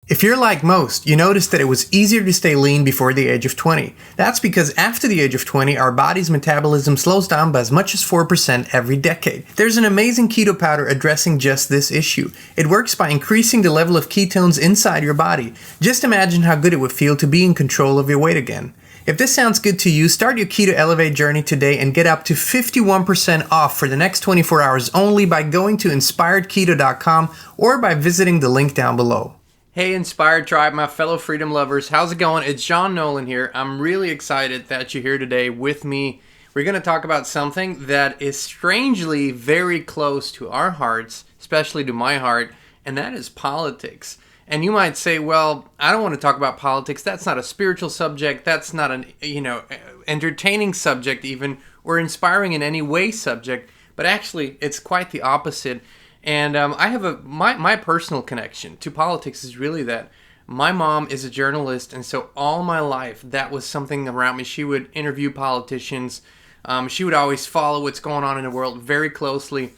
If you're like most, you noticed that it was easier to stay lean before the age of 20. That's because after the age of 20, our body's metabolism slows down by as much as 4% every decade. There's an amazing keto powder addressing just this issue. It works by increasing the level of ketones inside your body. Just imagine how good it would feel to be in control of your weight again. If this sounds good to you, start your Keto Elevate journey today and get up to 51% off for the next 24 hours only by going to inspiredketo.com or by visiting the link down below. Hey Inspired Tribe, my fellow freedom lovers, how's it going? It's Jean Nolan here. I'm really excited that you're here today with me. We're going to talk about something that is strangely very close to our hearts, especially to my heart, and that is politics. And you might say, well, I don't want to talk about politics. That's not a spiritual subject. That's not an, entertaining subject even, or inspiring in any way subject. But actually, it's quite the opposite. And I have my personal connection to politics is really that my mom is a journalist, and so all my life that was something around me. She would interview politicians. She would always follow what's going on in the world very closely.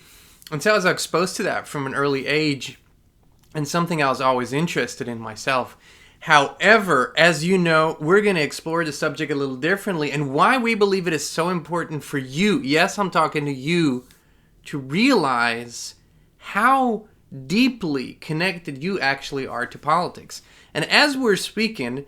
And so I was exposed to that from an early age, and something I was always interested in myself. However, as you know, we're going to explore the subject a little differently and why we believe it is so important for you. Yes, I'm talking to you to realize how deeply connected you actually are to politics. And as we're speaking,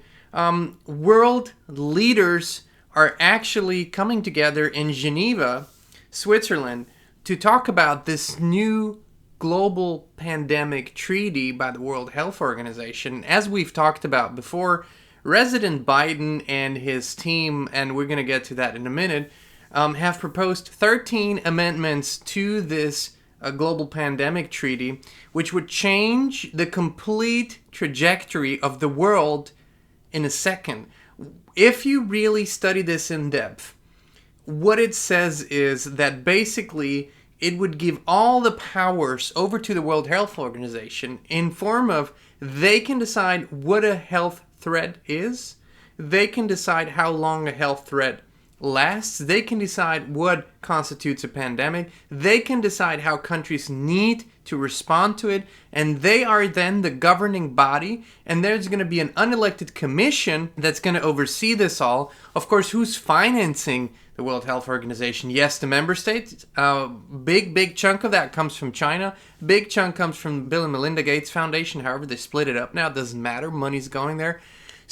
world leaders are actually coming together in Geneva, Switzerland, to talk about this new global pandemic treaty by the World Health Organization. As we've talked about before, President Biden and his team, and we're going to get to that in a minute, have proposed 13 amendments to this a global pandemic treaty, which would change the complete trajectory of the world in a second. If you really study this in depth, what it says is that basically it would give all the powers over to the World Health Organization in form of they can decide what a health threat is, they can decide how long a health threat lasts, they can decide what constitutes a pandemic, they can decide how countries need to respond to it, and they are then the governing body, and there's going to be an unelected commission that's going to oversee this all. Of course, who's financing the World Health Organization? Yes, the member states. Big chunk of that comes from China. Big chunk comes from the Bill and Melinda Gates Foundation. However, they split it up now. It doesn't matter. Money's going there.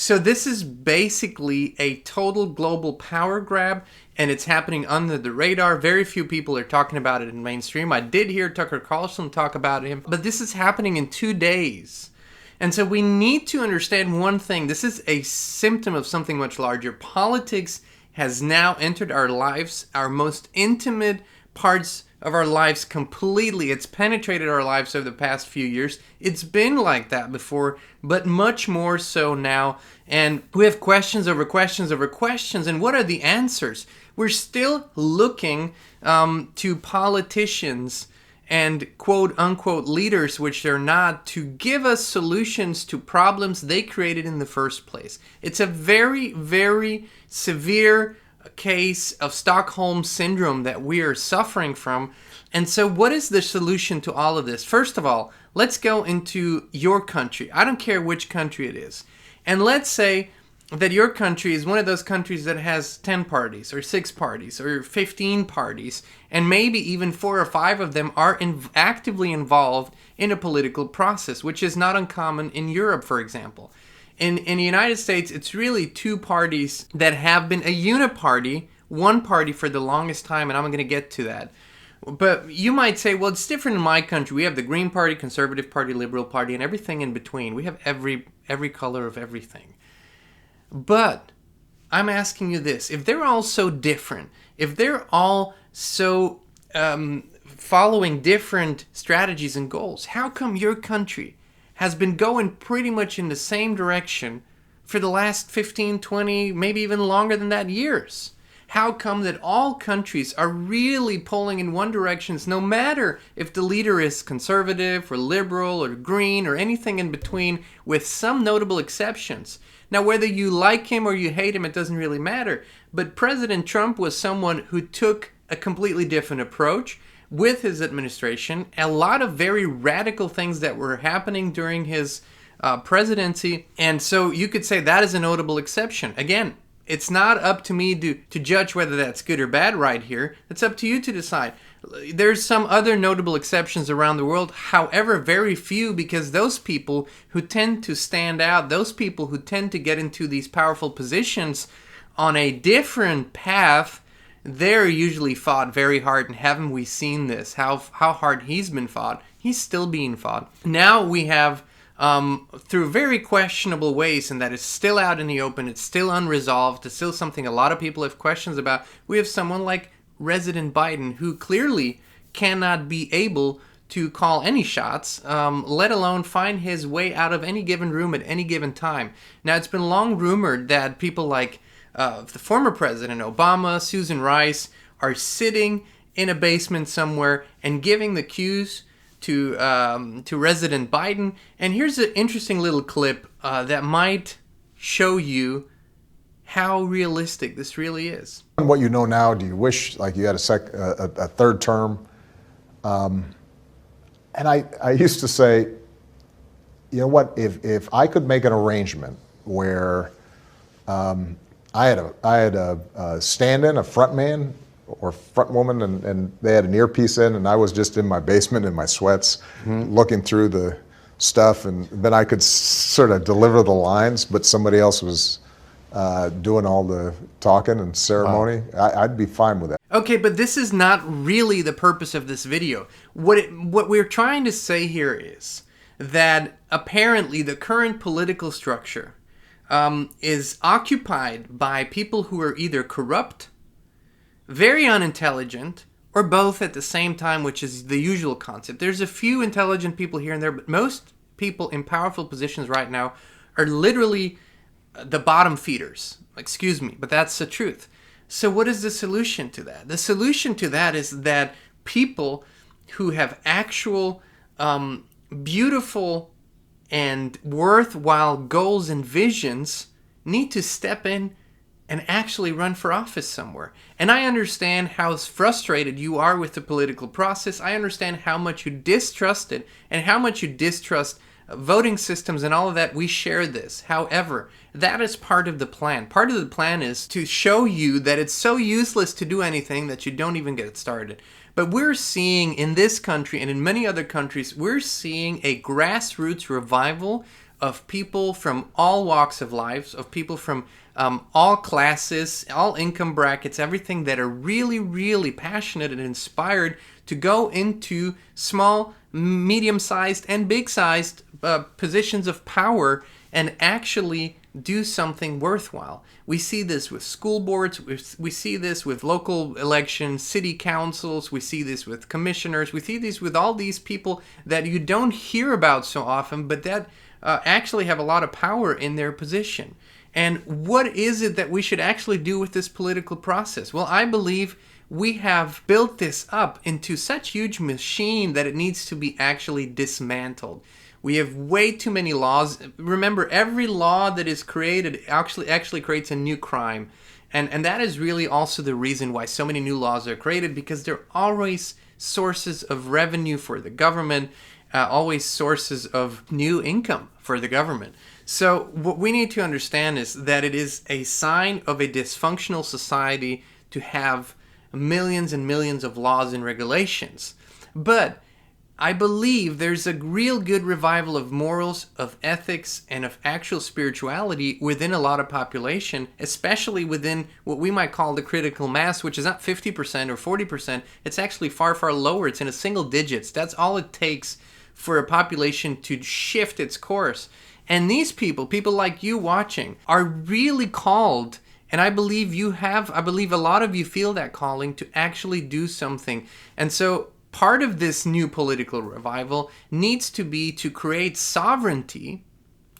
So this is basically a total global power grab, and it's happening under the radar. Very few people are talking about it in mainstream. I did hear Tucker Carlson talk about him, but this is happening in 2 days. And so we need to understand one thing. This is a symptom of something much larger. Politics has now entered our lives, our most intimate parts of our lives completely. It's penetrated our lives over the past few years. It's been like that before, but much more so now. And we have questions over questions over questions. And what are the answers? We're still looking to politicians and quote-unquote leaders, which they're not, to give us solutions to problems they created in the first place. It's a very, very severe case of Stockholm Syndrome that we are suffering from. And so what is the solution to all of this? First of all, let's go into your country. I don't care which country it is. And let's say that your country is one of those countries that has 10 parties or 6 parties or 15 parties, and maybe even 4 or 5 of them are actively involved in a political process, which is not uncommon in Europe, for example. In the United States, it's really 2 parties that have been a uniparty, one party for the longest time, and I'm going to get to that. But you might say, well, it's different in my country. We have the Green Party, Conservative Party, Liberal Party, and everything in between. We have every color of everything. But I'm asking you this. If they're all so different, if they're all so following different strategies and goals, how come your country has been going pretty much in the same direction for the last 15, 20, maybe even longer than that years? How come that all countries are really pulling in one direction, no matter if the leader is conservative or liberal or green or anything in between, with some notable exceptions? Now, whether you like him or you hate him, it doesn't really matter. But President Trump was someone who took a completely different approach with his administration. A lot of very radical things that were happening during his presidency. And so you could say that is a notable exception. Again, it's not up to me to judge whether that's good or bad right here. It's up to you to decide. There's some other notable exceptions around the world, however, very few, because those people who tend to stand out, those people who tend to get into these powerful positions on a different path, they're usually fought very hard. And haven't we seen this? How hard he's been fought? He's still being fought. Now we have, through very questionable ways, and that is still out in the open, it's still unresolved, it's still something a lot of people have questions about, we have someone like President Biden, who clearly cannot be able to call any shots, let alone find his way out of any given room at any given time. Now, it's been long rumored that people like the former President Obama, Susan Rice, are sitting in a basement somewhere and giving the cues to President Biden. And here's an interesting little clip that might show you how realistic this really is. What you know now, do you wish like you had a third term? And I used to say, you know what, if I could make an arrangement where I had a stand-in, a front man or front woman, and they had an earpiece in, and I was just in my basement in my sweats, looking through the stuff, and then I could sort of deliver the lines, but somebody else was doing all the talking and ceremony. Wow. I'd be fine with that. Okay, but this is not really the purpose of this video. What we're trying to say here is that apparently the current political structure is occupied by people who are either corrupt, very unintelligent, or both at the same time, which is the usual concept. There's a few intelligent people here and there, but most people in powerful positions right now are literally the bottom feeders. Excuse me, but that's the truth. So what is the solution to that? The solution to that is that people who have actual beautiful and worthwhile goals and visions need to step in and actually run for office somewhere. And I understand how frustrated you are with the political process. I understand how much you distrust it and how much you distrust voting systems and all of that. We share this. However, that is part of the plan. Part of the plan is to show you that it's so useless to do anything that you don't even get it started. But we're seeing in this country and in many other countries, we're seeing a grassroots revival of people from all walks of life, of people from all classes, all income brackets, everything, that are really, really passionate and inspired to go into small, medium-sized, and big-sized positions of power and actually do something worthwhile. We see this with school boards, we see this with local elections, city councils, we see this with commissioners, we see this with all these people that you don't hear about so often, but that actually have a lot of power in their position. And what is it that we should actually do with this political process? Well, I believe we have built this up into such a huge machine that it needs to be actually dismantled. We have way too many laws. Remember, every law that is created actually creates a new crime. And that is really also the reason why so many new laws are created, because they're always sources of revenue for the government, always sources of new income for the government. So what we need to understand is that it is a sign of a dysfunctional society to have millions and millions of laws and regulations. But I believe there's a real good revival of morals, of ethics, and of actual spirituality within a lot of population, especially within what we might call the critical mass, which is not 50% or 40%. It's actually far, far lower. It's in a single digits. That's all it takes for a population to shift its course. And these people like you watching, are really called, and I believe a lot of you feel that calling to actually do something. And so part of this new political revival needs to be to create sovereignty,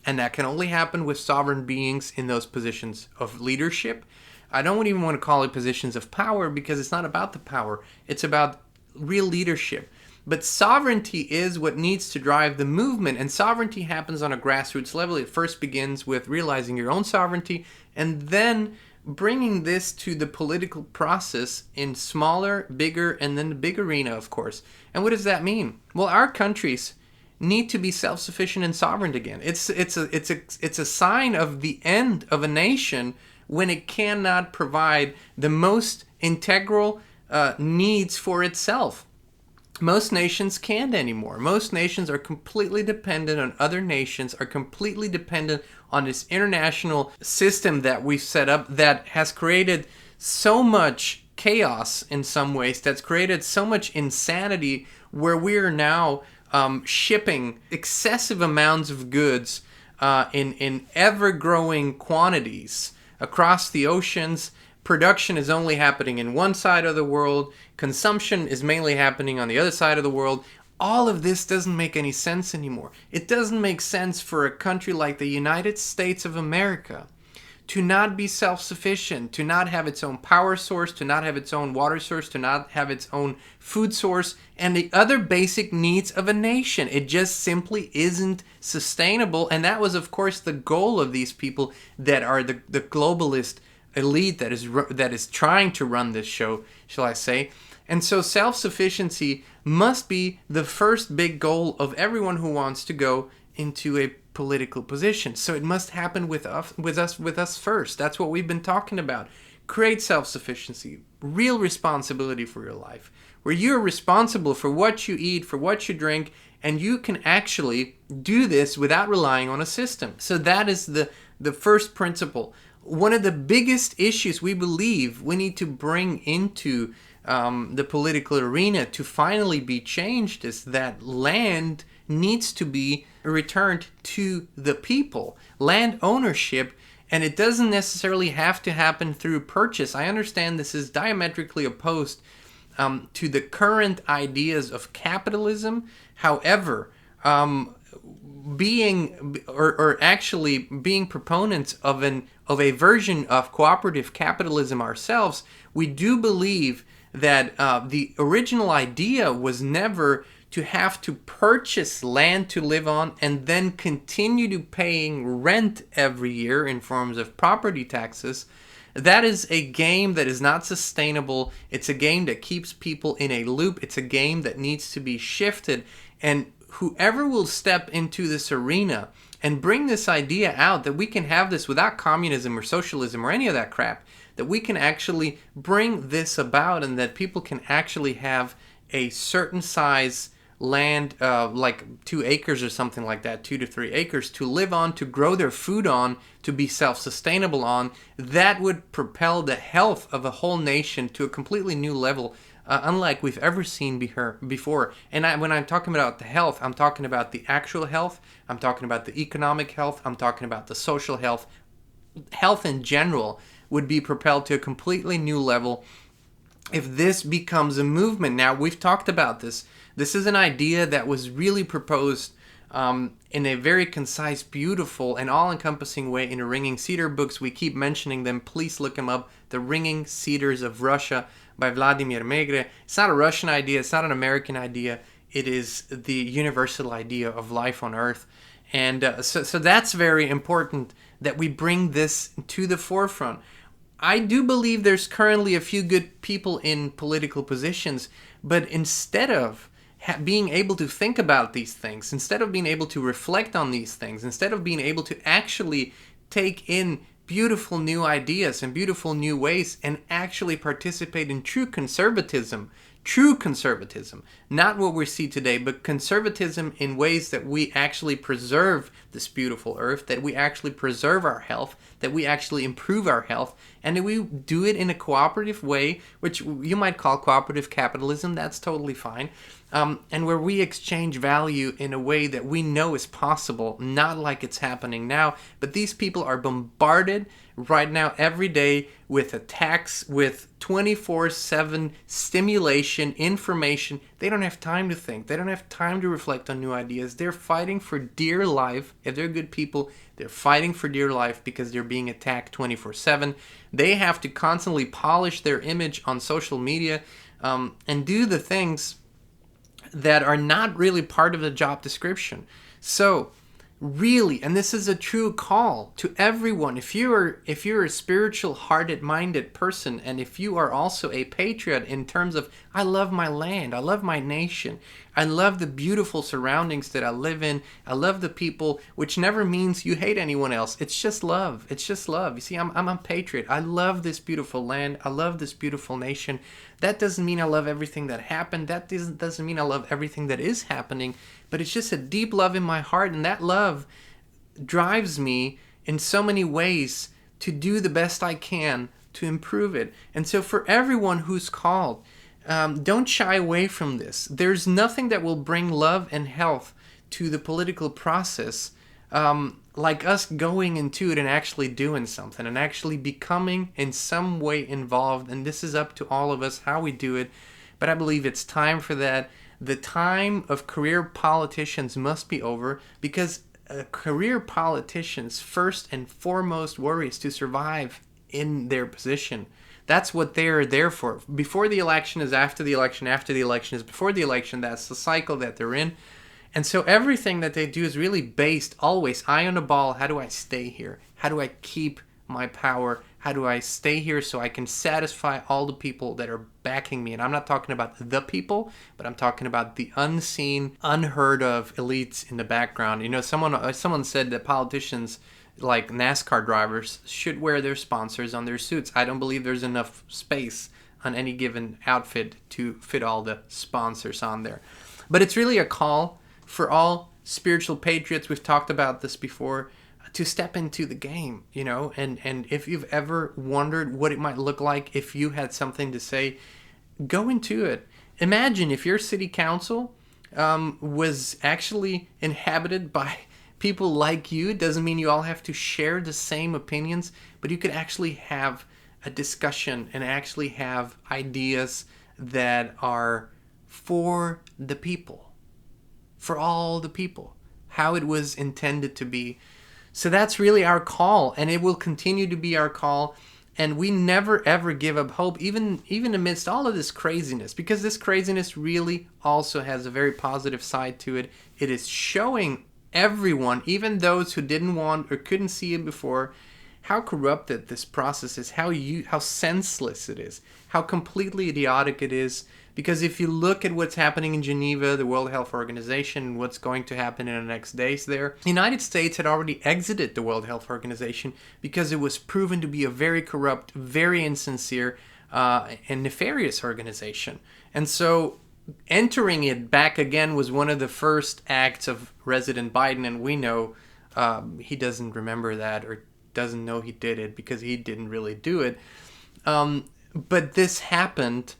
and that can only happen with sovereign beings in those positions of leadership. I don't even want to call it positions of power, because it's not about the power. It's about real leadership. But sovereignty is what needs to drive the movement, and sovereignty happens on a grassroots level. It first begins with realizing your own sovereignty, and then bringing this to the political process in smaller, bigger, and then the big arena, of course. And what does that mean? Well, our countries need to be self-sufficient and sovereign again. It's a sign of the end of a nation when it cannot provide the most integral needs for itself. Most nations can't anymore. Most nations are completely dependent on other nations, are completely dependent on this international system that we've set up that has created so much chaos in some ways, that's created so much insanity, where we are now shipping excessive amounts of goods in ever-growing quantities across the oceans. Production is only happening in one side of the world. Consumption is mainly happening on the other side of the world. All of this doesn't make any sense anymore. It doesn't make sense for a country like the United States of America to not be self-sufficient, to not have its own power source, to not have its own water source, to not have its own food source, and the other basic needs of a nation. It just simply isn't sustainable. And that was, of course, the goal of these people that are the globalist elite that is trying to run this show, shall I say. And so self-sufficiency must be the first big goal of everyone who wants to go into a political position. So it must happen with us first. That's what we've been talking about. Create self-sufficiency, real responsibility for your life, where you're responsible for what you eat, for what you drink, and you can actually do this without relying on a system. So that is the first principle. One of the biggest issues we believe we need to bring into the political arena to finally be changed is that land needs to be returned to the people. Land ownership, and it doesn't necessarily have to happen through purchase. I understand this is diametrically opposed to the current ideas of capitalism. However, being proponents of a version of cooperative capitalism ourselves, we do believe that the original idea was never to have to purchase land to live on and then continue to paying rent every year in forms of property taxes. That is a game that is not sustainable. It's a game that keeps people in a loop. It's a game that needs to be shifted. And whoever will step into this arena and bring this idea out that we can have this without communism or socialism or any of that crap, that we can actually bring this about and that people can actually have a certain size land, like 2 acres or something like that, 2 to 3 acres, to live on, to grow their food on, to be self-sustainable on, that would propel the health of a whole nation to a completely new level, unlike we've ever seen before. And when I'm talking about the health, I'm talking about the actual health, I'm talking about the economic health, I'm talking about the social health. Health in general would be propelled to a completely new level if this becomes a movement. Now, we've talked about this. This is an idea that was really proposed in a very concise, beautiful, and all-encompassing way in the Ringing Cedar Books. We keep mentioning them. Please look them up. The Ringing Cedars of Russia by Vladimir Megre. It's not a Russian idea. It's not an American idea. It is the universal idea of life on Earth. And so that's very important that we bring this to the forefront. I do believe there's currently a few good people in political positions, but instead of being able to think about these things, instead of being able to reflect on these things, instead of being able to actually take in beautiful new ideas and beautiful new ways and actually participate in true conservatism, not what we see today, but conservatism in ways that we actually preserve this beautiful earth, that we actually preserve our health, that we actually improve our health, and that we do it in a cooperative way, which you might call cooperative capitalism. That's totally fine. And where we exchange value in a way that we know is possible, not like it's happening now. But these people are bombarded right now every day with attacks, with 24/7 stimulation, information. They don't have time to think. They don't have time to reflect on new ideas. They're fighting for dear life. If they're good people, they're fighting for dear life because they're being attacked 24/7. They have to constantly polish their image on social media and do the things that are not really part of the job description. So really, and this is a true call to everyone, if you're a spiritual, hearted-minded person, and if you are also a patriot in terms of, I love my land, I love my nation, I love the beautiful surroundings that I live in. I love the people, which never means you hate anyone else. It's just love. It's just love. You see, I'm a patriot. I love this beautiful land. I love this beautiful nation. That doesn't mean I love everything that happened. That doesn't mean I love everything that is happening. But it's just a deep love in my heart, and that love drives me in so many ways to do the best I can to improve it. And so for everyone who's called, don't shy away from this. There's nothing that will bring love and health to the political process like us going into it and actually doing something and actually becoming in some way involved. And this is up to all of us how we do it. But I believe it's time for that. The time of career politicians must be over, because career politicians' first and foremost worry is to survive in their position. That's what they're there for. Before the election is after the election is before the election. That's the cycle that they're in. And so everything that they do is really based always, eye on the ball. How do I stay here? How do I keep my power? How do I stay here so I can satisfy all the people that are backing me? And I'm not talking about the people, but I'm talking about the unseen, unheard of elites in the background. You know, someone said that politicians, like NASCAR drivers, should wear their sponsors on their suits. I don't believe there's enough space on any given outfit to fit all the sponsors on there. But it's really a call for all spiritual patriots. We've talked about this before, to step into the game, you know, and if you've ever wondered what it might look like if you had something to say, go into it. Imagine if your city council was actually inhabited by people like you. It doesn't mean you all have to share the same opinions, but you could actually have a discussion and actually have ideas that are for the people, for all the people, how it was intended to be. So that's really our call, and it will continue to be our call. And we never ever give up hope, even amidst all of this craziness, because this craziness really also has a very positive side to it. It is showing everyone, even those who didn't want or couldn't see it before, how corrupted this process is, how senseless it is, how completely idiotic it is. Because if you look at what's happening in Geneva, the World Health Organization, and what's going to happen in the next days there, the United States had already exited the World Health Organization because it was proven to be a very corrupt, very insincere, and nefarious organization. And so entering it back again was one of the first acts of President Biden, and we know he doesn't remember that or doesn't know he did it because he didn't really do it. But this happened,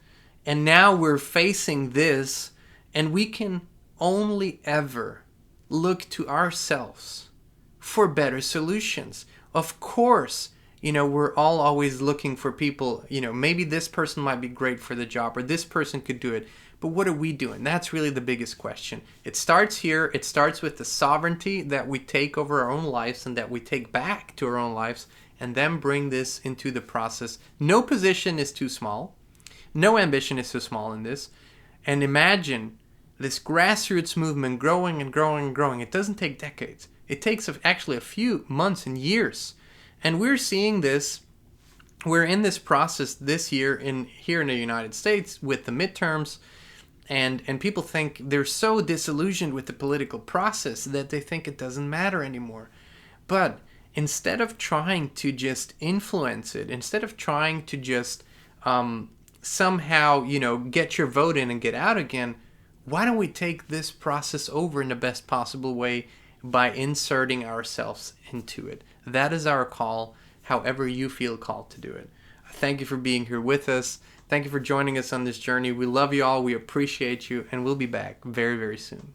and now we're facing this, and we can only ever look to ourselves for better solutions. Of course, you know, we're all always looking for people, you know, maybe this person might be great for the job or this person could do it. But what are we doing? That's really the biggest question. It starts here. It starts with the sovereignty that we take over our own lives and that we take back to our own lives, and then bring this into the process. No position is too small. No ambition is too small in this. And imagine this grassroots movement growing and growing and growing. It doesn't take decades. It takes actually a few months and years. And we're seeing this. We're in this process this year here in the United States with the midterms. And people think they're so disillusioned with the political process that they think it doesn't matter anymore. But instead of trying to just influence it, instead of trying to just somehow, you know, get your vote in and get out again, why don't we take this process over in the best possible way by inserting ourselves into it? That is our call, however you feel called to do it. Thank you for being here with us. Thank you for joining us on this journey. We love you all. We appreciate you. And we'll be back very, very soon.